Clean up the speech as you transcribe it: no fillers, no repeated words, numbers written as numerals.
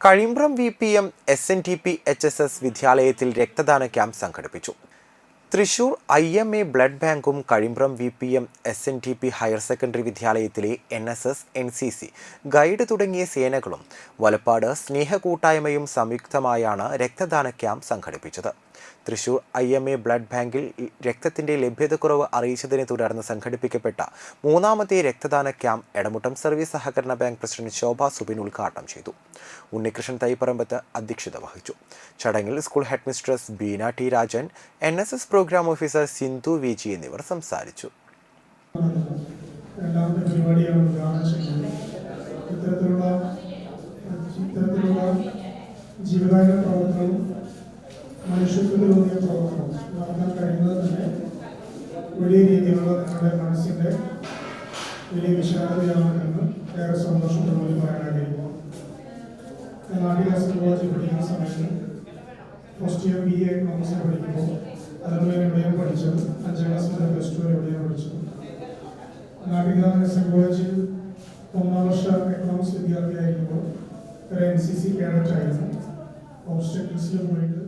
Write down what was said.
Kazhimbram VPM SNTP HSS വിദ്യാലയത്തിൽ രക്തദാന camp സംഘടിപ്പിച്ചു. തൃശൂർ IMA ബ്ലഡ് ബാങ്കും Kazhimbram VPM SNTP higher secondary വിദ്യാലയത്തിലെ NSS, NCC, ഗൈഡ് തുടങ്ങിയ സേനകളും വലപ്പാട് സ്നേഹകൂട്ടായ്മയും സംയുക്തമായാണ് രക്തദാന ക്യാമ്പ് സംഘടിപ്പിച്ചത്. തൃശൂർ IMA ബ്ലഡ് ബാങ്കിൽ രക്തത്തിന്റെ ലഭ്യതക്കുറവ് അറിയിച്ചതിനെ തുടർന്ന് സംഘടിപ്പിക്കപ്പെട്ട മൂന്നാമത്തെ രക്തദാന ക്യാമ്പ് എടമുട്ടം സർവീസ് സഹകരണ ബാങ്ക് പ്രസിഡന്റ് ശോഭ സുബിൻ ഉദ്ഘാടനം ചെയ്തു. ഉണ്ണികൃഷ്ണൻ തൈപ്പറമ്പത്ത് അധ്യക്ഷത വഹിച്ചു. ചടങ്ങിൽ school headmistress Beena T. Rajan, NSS programme officer Sindhu VG എന്നിവർ സംസാരിച്ചു. മനുഷ്യത്വത്തിലൂന്നിയ പ്രവർത്തനം നടത്താൻ കഴിയുന്നത് തന്നെ വലിയ രീതിയിലുള്ള നിങ്ങളുടെ മനസ്സിൻ്റെ വലിയ വിശാലതയാണെന്ന് ഏറെ സന്തോഷത്തോടുകൂടി പറയാൻ ആഗ്രഹിക്കുന്നു. ഞാൻ നാട്ടിലെ കോളേജിൽ പഠിക്കുന്ന സമയത്ത് ഫസ്റ്റ് ഇയർ BA എക്കണോമിക്സിൽ പഠിക്കുമ്പോൾ അതുപോലെ എവിടെയാണ് പഠിച്ചത്, 5ാം ക്ലാസ് മുതൽ +2 വരെ എവിടെയാണ് പഠിച്ചത്. നാട്ടിലെ കോളേജിൽ 1ാം വർഷ എക്കണോമിക്സ് വിദ്യാർത്ഥിയായിരിക്കുമ്പോൾ ഒരു NCC കേഡറ്റ് ആയിരുന്നു. ഓബ്സ്റ്റക്കിൾസിൽ പോയിട്ട്